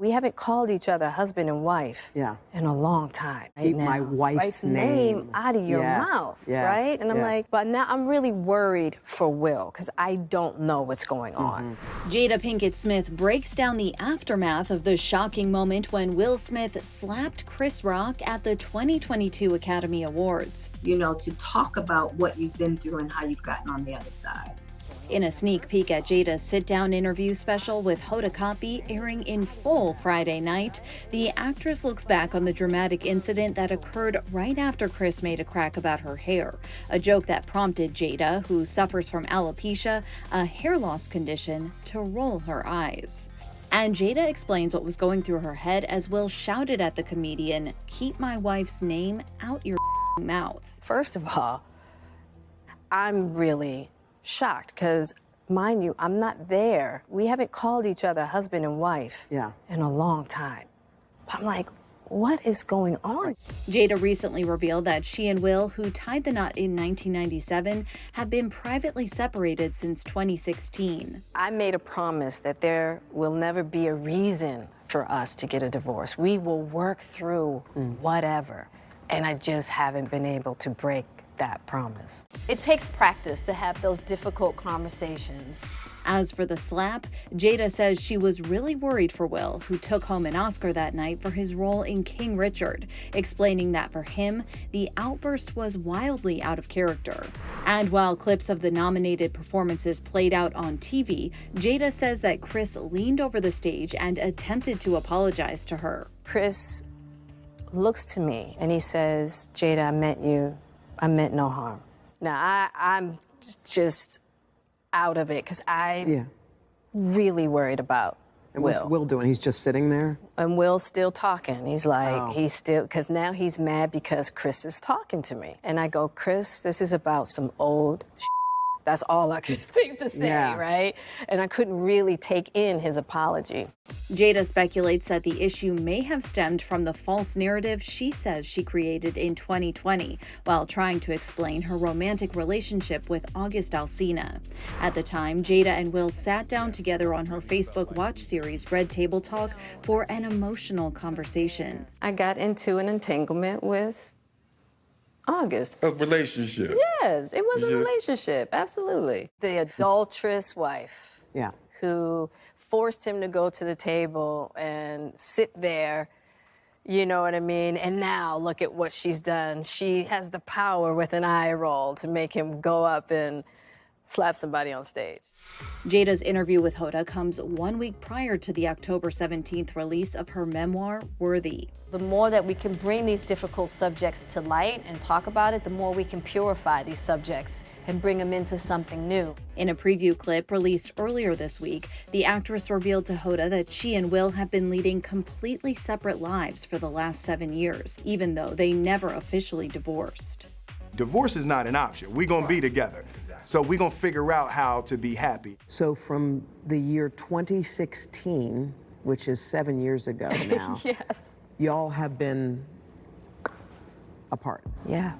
We haven't called each other husband and wife in a long time. Keep my wife's name out of your mouth, right? And I'm like, but now I'm really worried for Will because I don't know what's going on. Jada Pinkett Smith breaks down the aftermath of the shocking moment when Will Smith slapped Chris Rock at the 2022 Academy Awards. You know, to talk about what you've been through and how you've gotten on the other side. In a sneak peek at Jada's sit-down interview special with Hoda Kotb airing in full Friday night, the actress looks back on the dramatic incident that occurred right after Chris made a crack about her hair, a joke that prompted Jada, who suffers from alopecia, a hair loss condition, to roll her eyes. And Jada explains what was going through her head as Will shouted at the comedian, "Keep my wife's name out your mouth." First of all, I'm really shocked because, mind you, I'm not there. We haven't called each other husband and wife in a long time. I'm like, what is going on? Jada recently revealed that she and Will, who tied the knot in 1997, have been privately separated since 2016. I made a promise that there will never be a reason for us to get a divorce. We will work through whatever. And I just haven't been able to break that promise. It takes practice to have those difficult conversations. As for the slap, Jada says she was really worried for Will, who took home an Oscar that night for his role in King Richard, explaining that for him, the outburst was wildly out of character. And while clips of the nominated performances played out on TV, Jada says that Chris leaned over the stage and attempted to apologize to her. Chris looks to me and he says, "Jada, I meant no harm." Now, I'm just out of it because I'm really worried about And Will. what's Will doing? He's just sitting there? And Will's still talking. He's like, he's still, because now he's mad because Chris is talking to me. And I go, "Chris, this is about some old shit." That's all I could think to say, right? And I couldn't really take in his apology. Jada speculates that the issue may have stemmed from the false narrative she says she created in 2020 while trying to explain her romantic relationship with August Alsina. At the time, Jada and Will sat down together on her Facebook Watch series Red Table Talk for an emotional conversation. I got into an entanglement with August. A relationship. Yes, it was a relationship, absolutely. The adulterous wife who forced him to go to the table and sit there, you know what I mean? And now look at what she's done. She has the power with an eye roll to make him go up and slap somebody on stage. Jada's interview with Hoda comes 1 week prior to the October 17th release of her memoir, Worthy. The more that we can bring these difficult subjects to light and talk about it, the more we can purify these subjects and bring them into something new. In a preview clip released earlier this week, the actress revealed to Hoda that she and Will have been leading completely separate lives for the last 7 years, even though they never officially divorced. Divorce is not an option. We're gonna be together. So we're gonna figure out how to be happy. So from the year 2016, which is 7 years ago now, y'all have been apart. Yeah.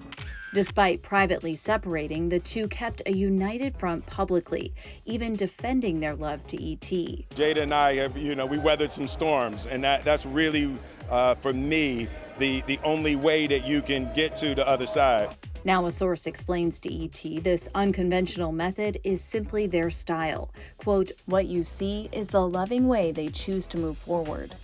Despite privately separating, the two kept a united front publicly, even defending their love to E.T. Jada and I have, we weathered some storms, and that's really, for me, the only way that you can get to the other side. Now, a source explains to E.T. this unconventional method is simply their style. Quote, "What you see is the loving way they choose to move forward."